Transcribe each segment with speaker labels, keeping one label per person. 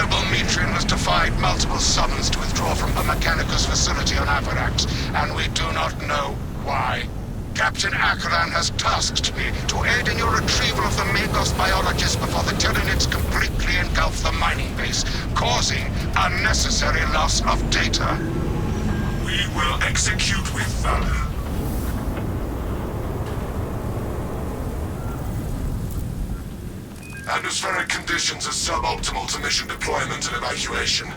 Speaker 1: Noble Metrian was defied multiple summons to withdraw from her Mechanicus facility on Avarax, and we do not know why. Captain Akaran has tasked me to aid in your retrieval of the Magos biologist before the Tyranids completely engulf the mining base, causing unnecessary loss of data.
Speaker 2: We will execute with valor. Atmospheric conditions are suboptimal to mission deployment and evacuation.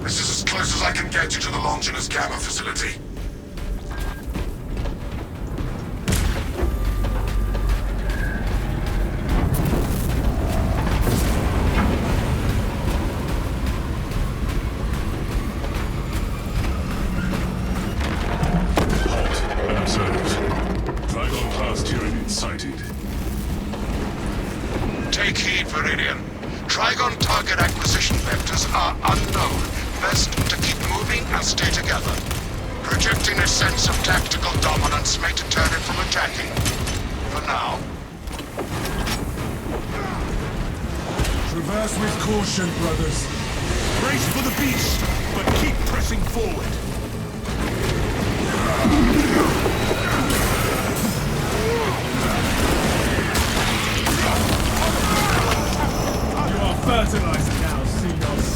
Speaker 2: This is as close as I can get you to the Longinus Gamma facility.
Speaker 1: Take heed, Viridian. Trigon target acquisition vectors are unknown. Best to keep moving and stay together. Projecting a sense of tactical dominance may deter it from attacking. For now.
Speaker 3: Traverse with caution, brothers.
Speaker 4: Brace for the beast, but keep pressing forward.
Speaker 3: Fertilizer now, Xenos.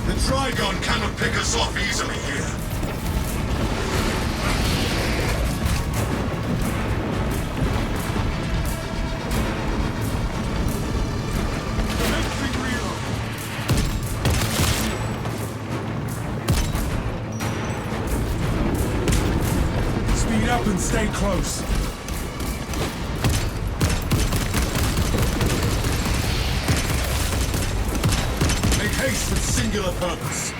Speaker 2: The Trigon cannot pick us off easily here.
Speaker 3: Speed up and stay close.
Speaker 2: Haste with singular purpose.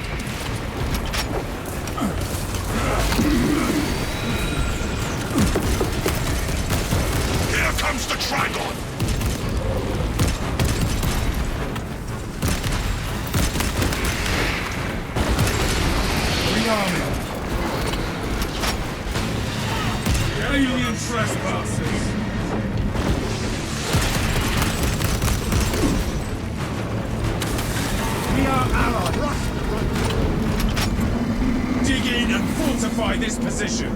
Speaker 2: Here comes the Trigon!
Speaker 3: Rearming. Alien trespassers. Dig in and fortify this position.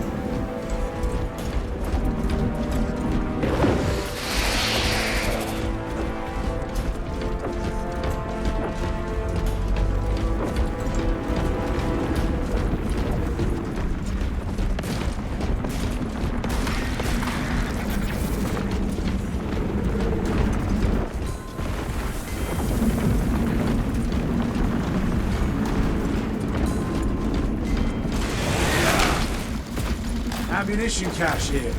Speaker 3: Ammunition cache here.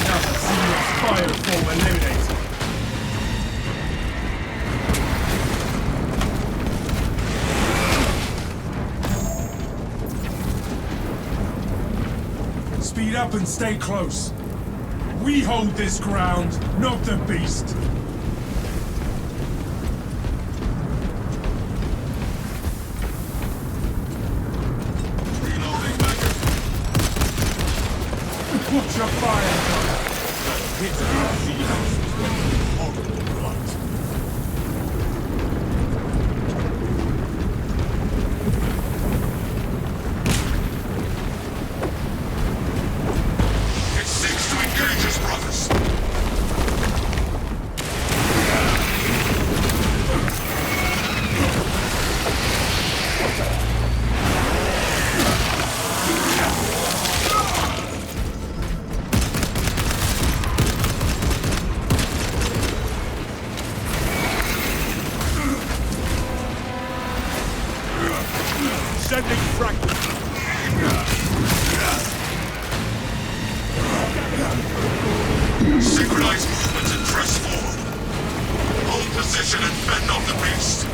Speaker 3: Another Xenos bioform eliminated. Speed up and stay close. We hold this ground, not the beast.
Speaker 2: Reloading magazine.
Speaker 3: Watch your fire, brother. Hit the
Speaker 2: Horrible blood.
Speaker 4: Sending fragments.
Speaker 2: Synchronize movements and press forward. Hold position and fend off the beast.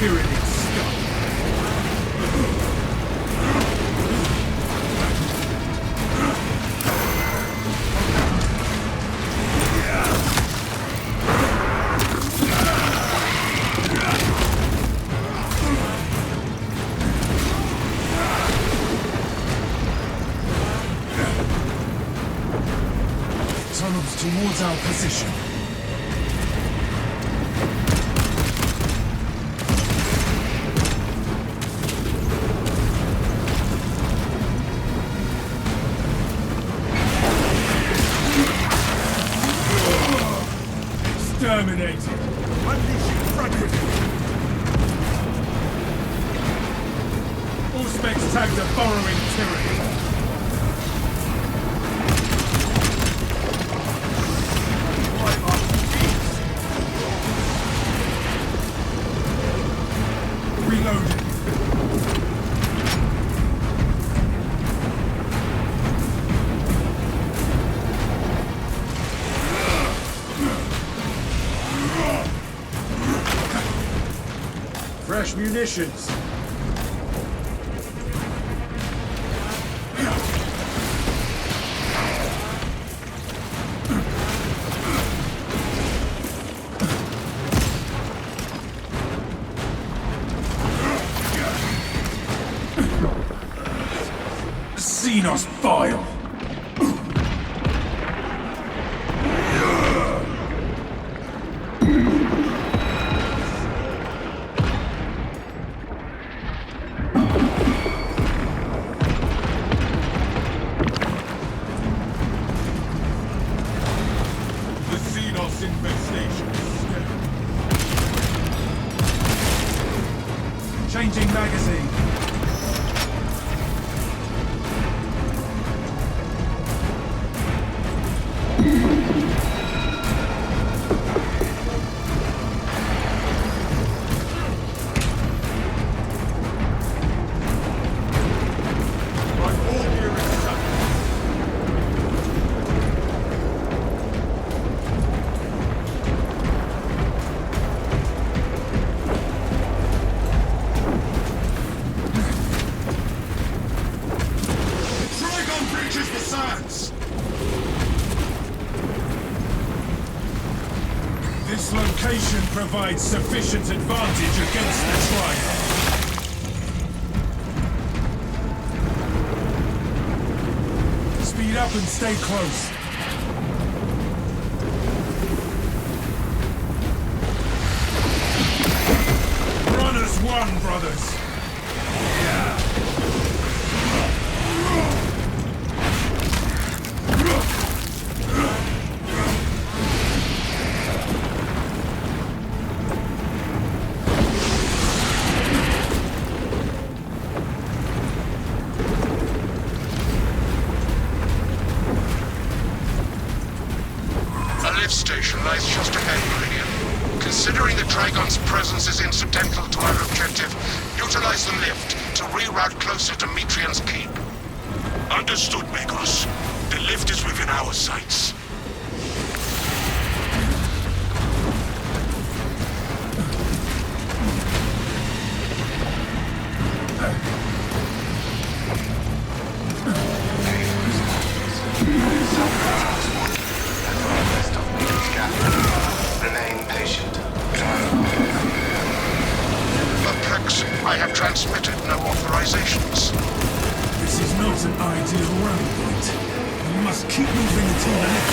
Speaker 3: tyranny scum. Tunnels towards our position. Exterminated.
Speaker 4: Unleashing fragment.
Speaker 3: All specs tagged a burrowing tyranny. Reloading. Fresh munitions. Xenos bile.
Speaker 4: The Xenos infestation is scary.
Speaker 3: Changing magazine.
Speaker 4: My whole gear is stuck.
Speaker 2: Trigon breaches the sands!
Speaker 3: This location provides sufficient advantage against the Trigon. Speed up and stay close. Run as one, brothers.
Speaker 1: A lift station lies just ahead, Meridian. Considering the Trigon's presence is incidental to our objective, utilize the lift to reroute closer to Metrian's keep.
Speaker 2: Understood, Magos. The lift is within our sights.
Speaker 5: Remain patient.
Speaker 1: Perplex, I have transmitted no authorizations.
Speaker 3: This is not an ideal rally point. We must keep moving until the lift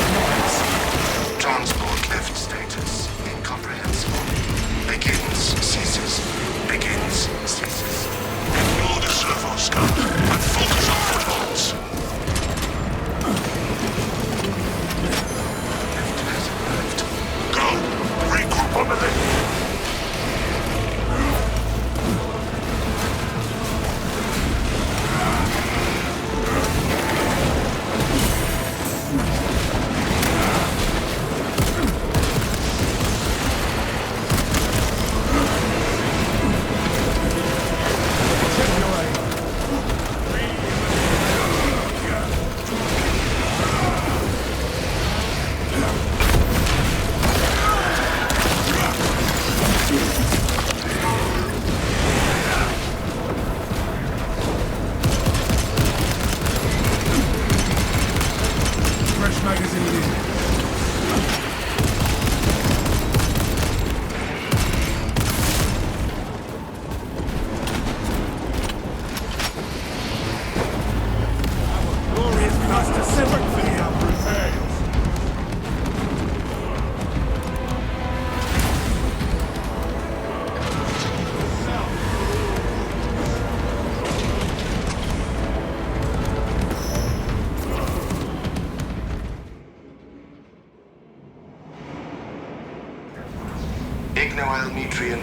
Speaker 5: Ignoel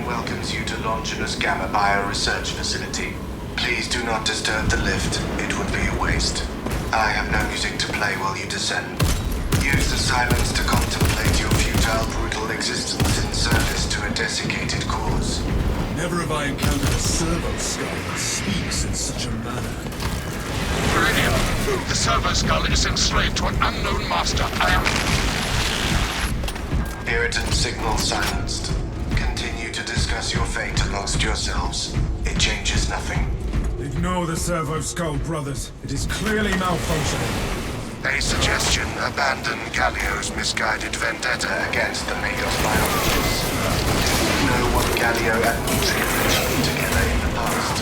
Speaker 5: welcomes you to Longinus Gamma Bio-Research Facility. Please do not disturb the lift. It would be a waste. I have no music to play while you descend. Use the silence to contemplate your futile, brutal existence in service to a desiccated cause.
Speaker 4: Never have I encountered a servo skull that speaks in such a manner.
Speaker 1: Meridian, the servo skull is enslaved to an unknown master. I am...
Speaker 5: Irritant signal silenced. Continue to discuss your fate amongst yourselves. It changes nothing.
Speaker 3: Ignore the servo skull, brothers. It is clearly malfunctioning.
Speaker 2: A suggestion: abandon Gallio's misguided vendetta against the Magos biologists. You know what Gallio and Nutrient achieved together in the past.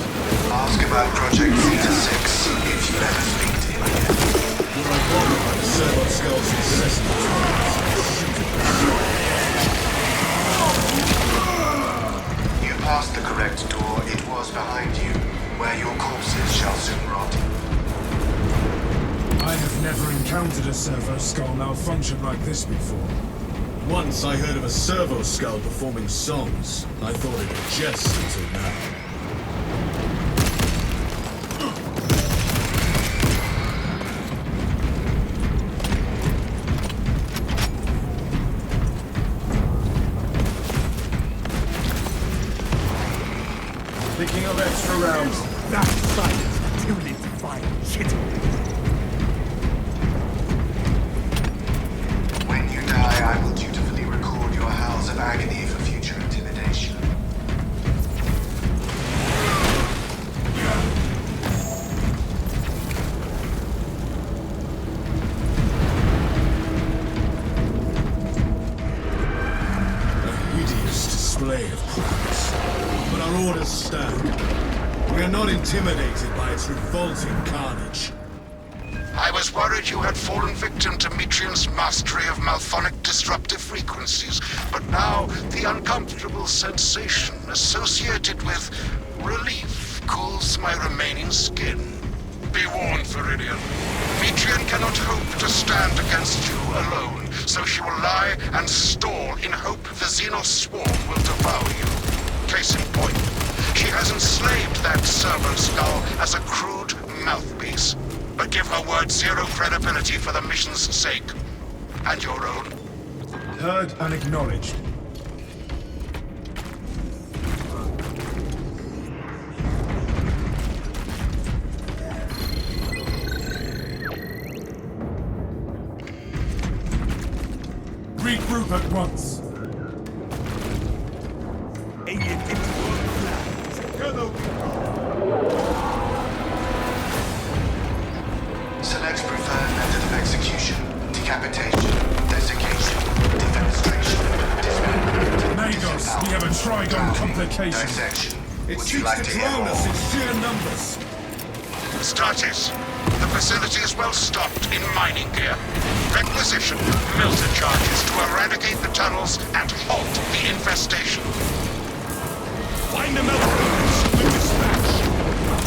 Speaker 2: Ask about Project Zeta 6 if you ever speak to him again.
Speaker 4: Were I bothered by the servo skull's incessant
Speaker 5: You passed the correct door. It was behind you, where your corpses shall soon rot.
Speaker 3: I have never encountered a servo skull malfunction like this before.
Speaker 4: Once I heard of a servo skull performing songs. I thought it a jest until now.
Speaker 3: Picking up extra rounds.
Speaker 6: That silence too late to find shit.
Speaker 5: When you die, I will dutifully record your howls of agony for future intimidation.
Speaker 4: A hideous display of prowess. But our orders stand. We are not intimidated by its revolting carnage.
Speaker 1: I was worried you had fallen victim to Mitrian's mastery of malphonic disruptive frequencies, but now the uncomfortable sensation associated with relief cools my remaining skin. Be warned, Viridian. Mitrian cannot hope to stand against you alone, so she will lie and stall in hope the Xenos swarm will devour you. Case in point, she has enslaved that servo skull as a crude mouthpiece. But give her word zero credibility for the mission's sake. And your own.
Speaker 3: Heard and acknowledged. Regroup at once.
Speaker 6: Alien interworld plans. Colonel.
Speaker 5: Select preferred method of execution: decapitation, desiccation, defenestration, dismemberment.
Speaker 3: Magos, we have a Trigon complication.
Speaker 5: Dissection.
Speaker 4: It
Speaker 5: Would you
Speaker 4: seeks
Speaker 5: like
Speaker 4: to
Speaker 5: to hear
Speaker 4: drown
Speaker 5: more?
Speaker 4: us in sheer numbers.
Speaker 1: Status. The facility is well stocked in mining gear. Requisition melter charges to eradicate the tunnels and halt the infestation.
Speaker 6: Find the melter with dispatch.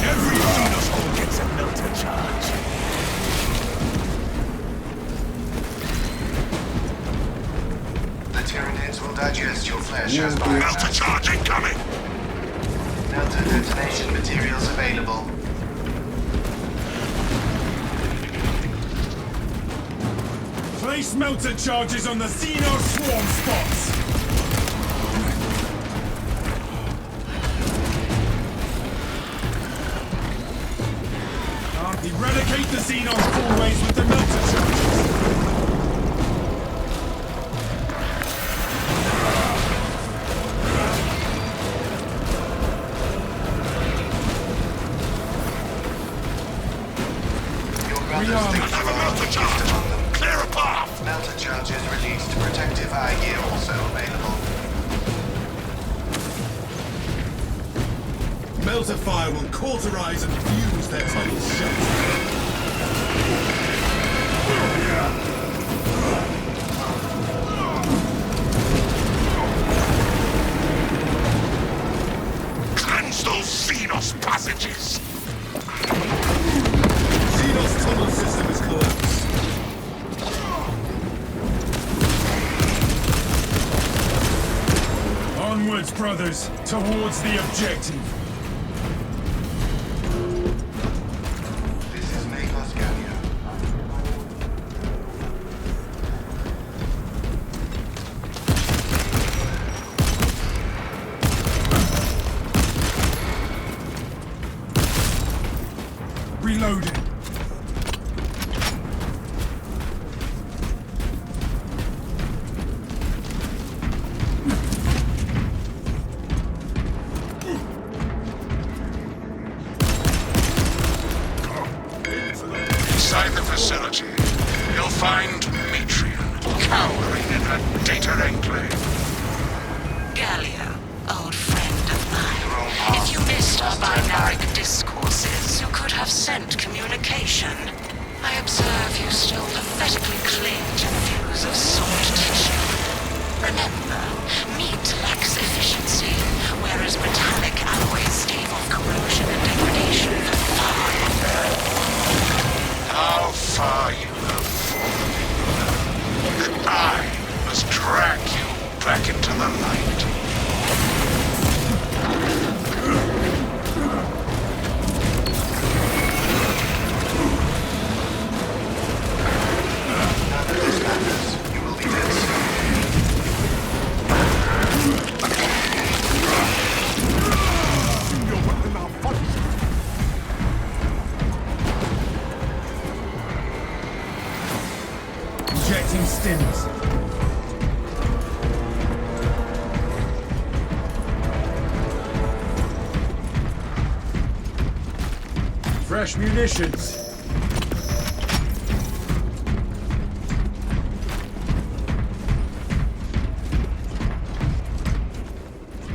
Speaker 6: Every Xenos hole gets a melter charge.
Speaker 5: The Tyranids will digest your flesh as biomass.
Speaker 1: Melter charge incoming!
Speaker 5: Melter detonation materials available.
Speaker 3: Place melter charges on the Xeno swarm spots. Eradicate the Xenon hallways with the melter charges.
Speaker 5: Your brothers
Speaker 3: Rearm.
Speaker 5: think you
Speaker 1: Another
Speaker 5: are
Speaker 1: melter
Speaker 5: the gift
Speaker 1: charge!
Speaker 5: among them.
Speaker 1: Clear a path!
Speaker 5: Melter charges released. Protective eye gear also available.
Speaker 4: Melter fire will cauterize and fuse their tunnels shut.
Speaker 1: Cleanse those Xenos passages!
Speaker 4: Xenos tunnel system is collapsed.
Speaker 3: brothers, towards the objective.
Speaker 2: This is Mayos Gallio.
Speaker 3: Reloading.
Speaker 1: Inside the facility, you'll find Metrian cowering in her data enclave.
Speaker 7: Gallio, old friend of mine. If you missed our binaric discourses, you could have sent communication. I observe you still pathetically cling to views of soft tissue. Remember, meat lacks efficiency, whereas metallic alloys stave off corrosion and degradation for far longer.
Speaker 1: How far you have fallen. That I must drag you back into the light.
Speaker 2: Now that this matters, you will be dead soon.
Speaker 3: Injecting stims. Fresh munitions.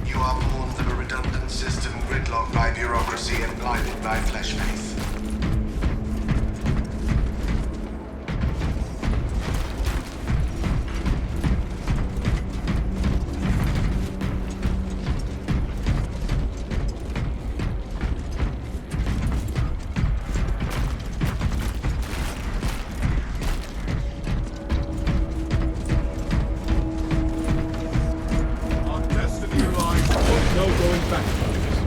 Speaker 2: You are pawns of a redundant system gridlocked by bureaucracy and blinded by flesh faith.
Speaker 3: Our destiny lies. No going back, brothers.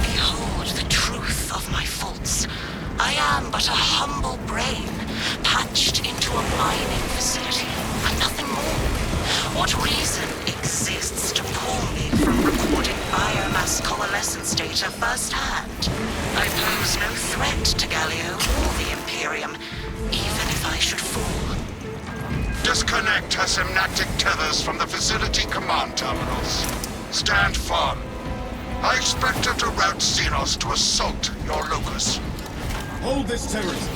Speaker 7: Behold the truth of my faults. I am but a humble brain, patched into a mining facility, and nothing more. What reason exists to pull me from recording biomass coalescence data firsthand? I pose no threat to Gallio or the Imperium, even if I should fall.
Speaker 1: Disconnect her synaptic tethers from the facility command terminals. Stand firm. I expect her to route Xenos to assault your locus.
Speaker 4: Hold this territory.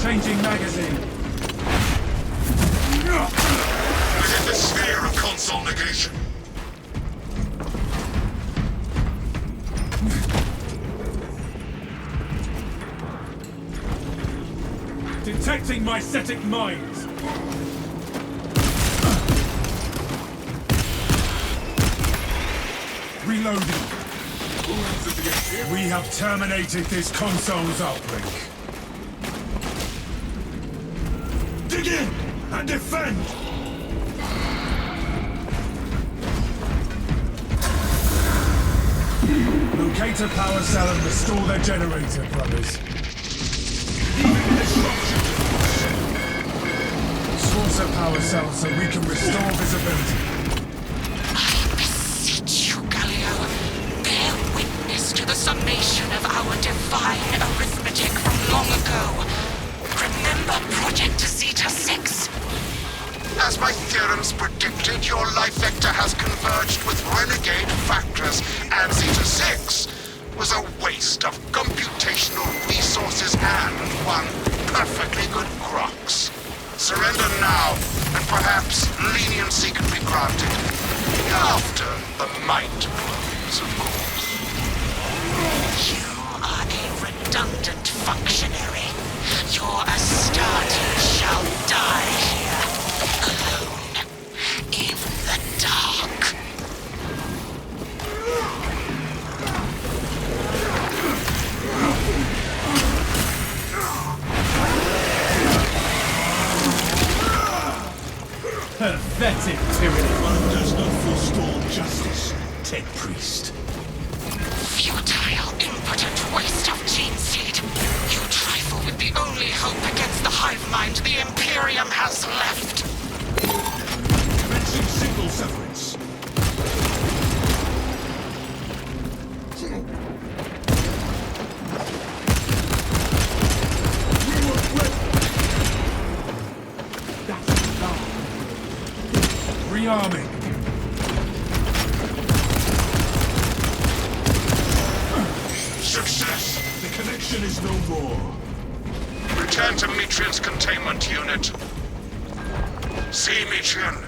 Speaker 3: Changing magazine.
Speaker 1: Within the sphere of console negation.
Speaker 3: Detecting mycetic mines. Reloading. We have terminated this console's uplink.
Speaker 6: Dig in and defend!
Speaker 3: Locate a power cell and restore their generator, brothers. Source a power cell so we can restore visibility.
Speaker 7: I beseech you, Gallio, bear witness to the summation of our divine arithmetic from long ago. Remember Project Zeta 6?
Speaker 1: As my theorems predicted, your life vector has converged with renegade factors, and Zeta 6 was a waste of computational resources and one perfectly good Crocs. Surrender now, and perhaps
Speaker 3: Pathetic tyranny.
Speaker 4: One does not forestall justice, Tech Priest.
Speaker 7: Futile, impotent waste of gene seed. You trifle with the only hope against the hive mind the Imperium has left.
Speaker 4: Commencing signal severance.
Speaker 3: Rearming.
Speaker 1: Success!
Speaker 3: The connection is no more.
Speaker 1: Return to Metrian's containment unit. See, Metrian,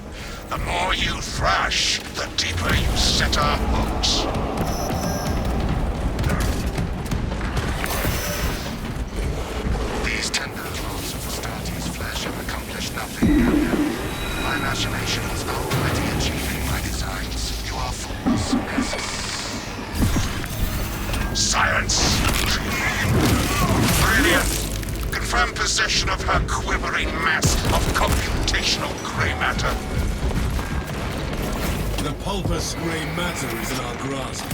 Speaker 1: the more you thrash, the deeper you set our hooks.
Speaker 2: These tendrils of Astartes' flesh have accomplished nothing, Galio. My imagination was already achieving my designs. You are fools, peasants.
Speaker 1: Silence! Brilliant! Confirm possession of her quivering mass of computational gray matter.
Speaker 4: The pulpous grey matter is in our grasp.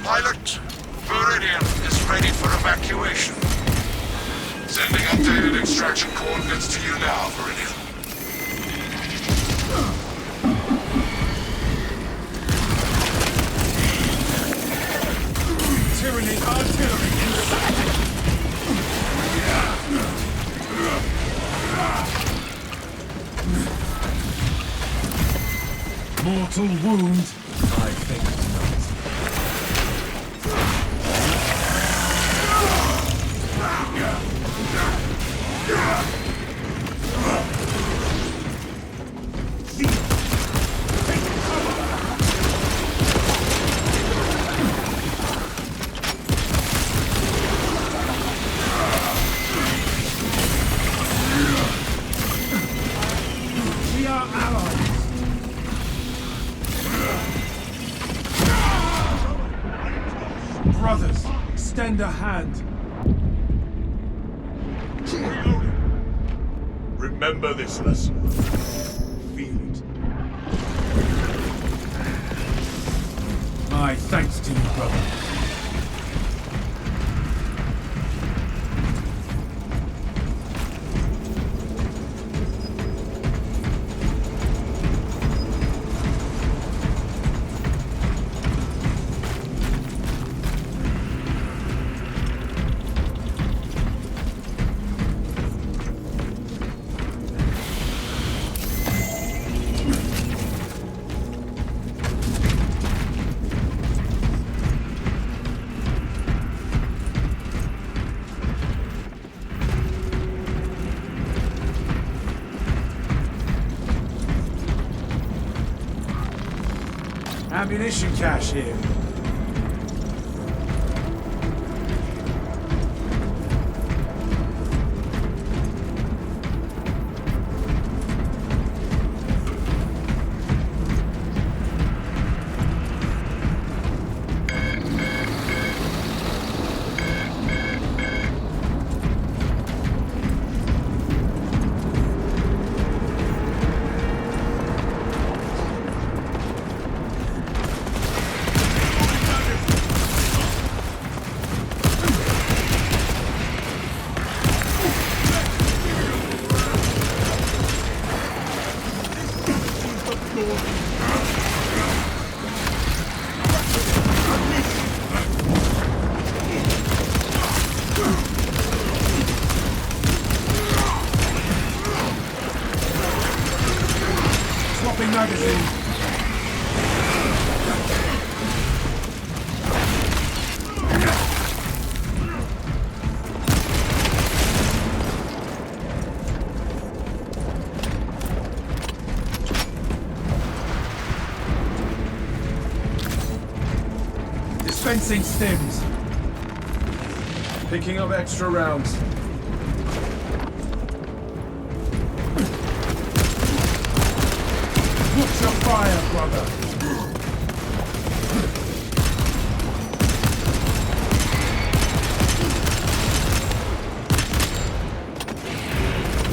Speaker 1: Pilot, Viridian is ready for evacuation. Sending updated extraction coordinates to you now, Viridian.
Speaker 3: Tyranny artillery inside. Mortal wound? I think not. We are allies. Brothers, extend a hand.
Speaker 6: Remember this lesson. Feel it.
Speaker 3: My thanks to you, brother. Ammunition cache here. Swapping magazine. Dispensing stims. Picking up extra rounds. Watch your fire, brother.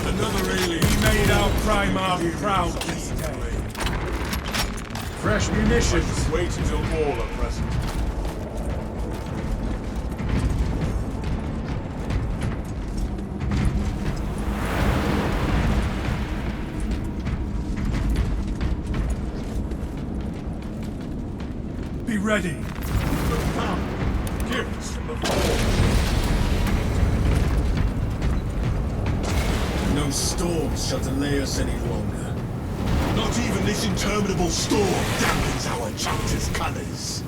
Speaker 4: Another alien.
Speaker 3: made our Primarch proud this day. Fresh munitions.
Speaker 4: Wait until all are present.
Speaker 3: Be ready.
Speaker 4: Come, gifts from the fall. No storms shall delay us any longer.
Speaker 6: Not even this interminable storm dampens our chapter's colors.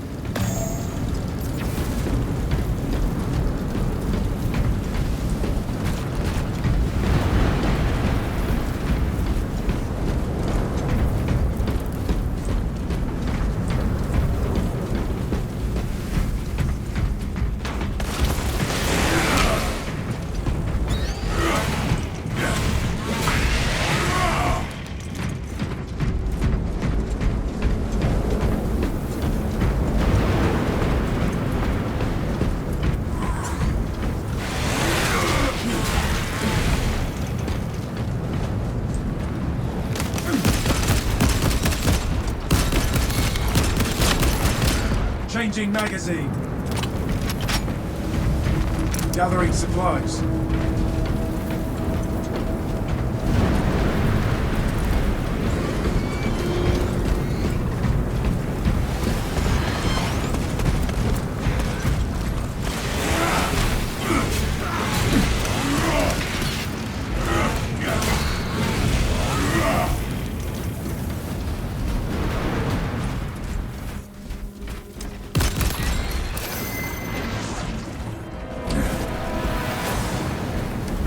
Speaker 3: Changing magazine. Gathering supplies.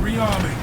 Speaker 3: Rearming.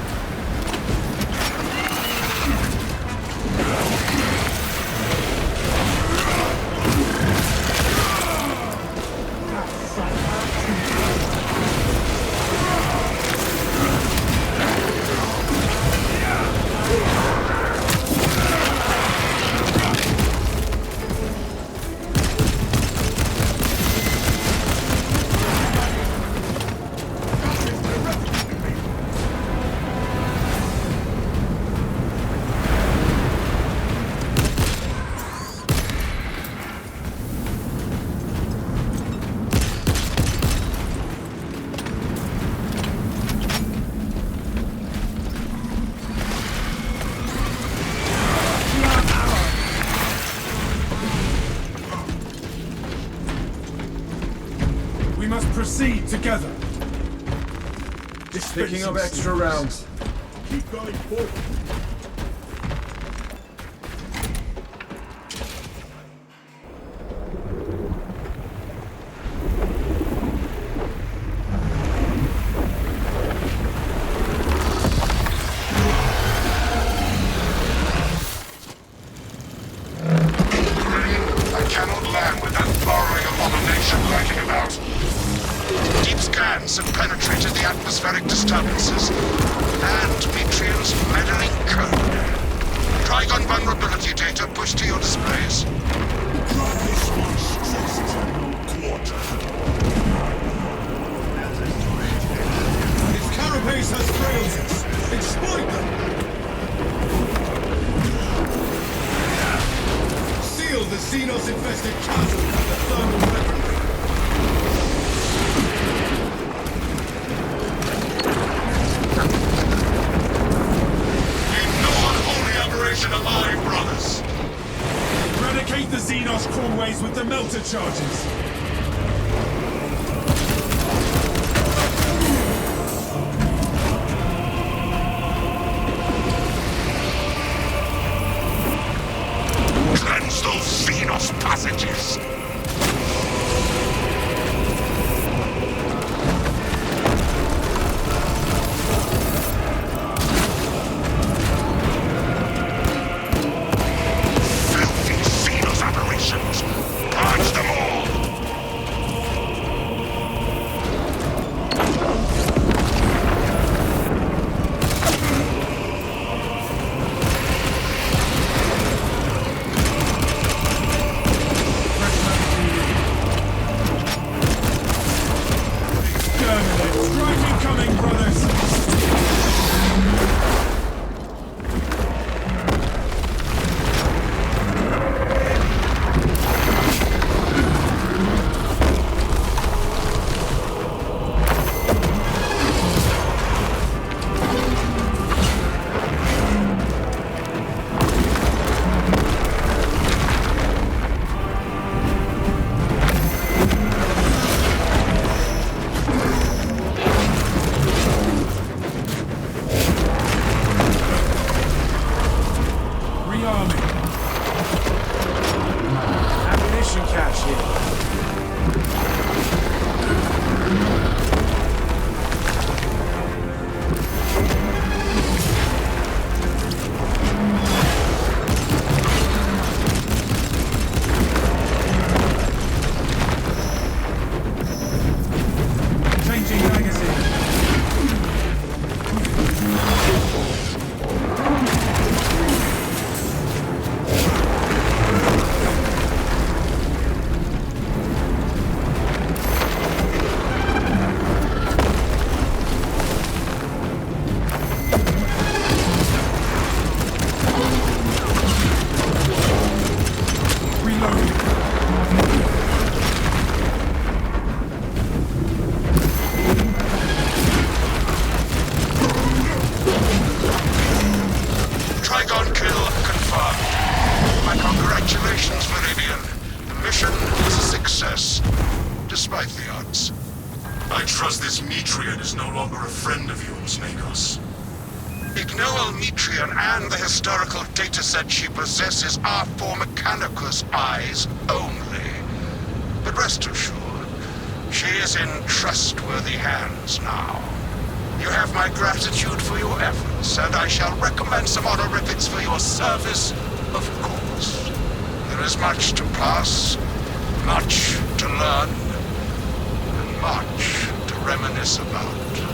Speaker 3: We must proceed together. Picking up extra rounds.
Speaker 4: Keep going forward.
Speaker 1: I cannot land with that burrowing abomination lurking about. Deep scans have penetrated the atmospheric disturbances and Metrium's meddling code. Trigon vulnerability data pushed to your displays.
Speaker 6: Drive this monstrosity quarter.
Speaker 4: Its carapace has frailties. Exploit them! Seal the Xenos-infested chasm with the thermal weaponry.
Speaker 1: Leave no unholy aberration alive, brothers!
Speaker 3: Eradicate the Xenos crawlways with the melter charges.
Speaker 1: Cleanse those Xenos passages! Filthy Xenos aberrations! Purge them all!
Speaker 3: This Metrian is no longer a friend of yours, Magos.
Speaker 1: Ignoel Metrian and the historical dataset she possesses are for Mechanicus eyes only. But rest assured, she is in trustworthy hands now. You have my gratitude for your efforts, and I shall recommend some honorifics for your service, of course. There is much to pass, much to learn, and much to reminisce about.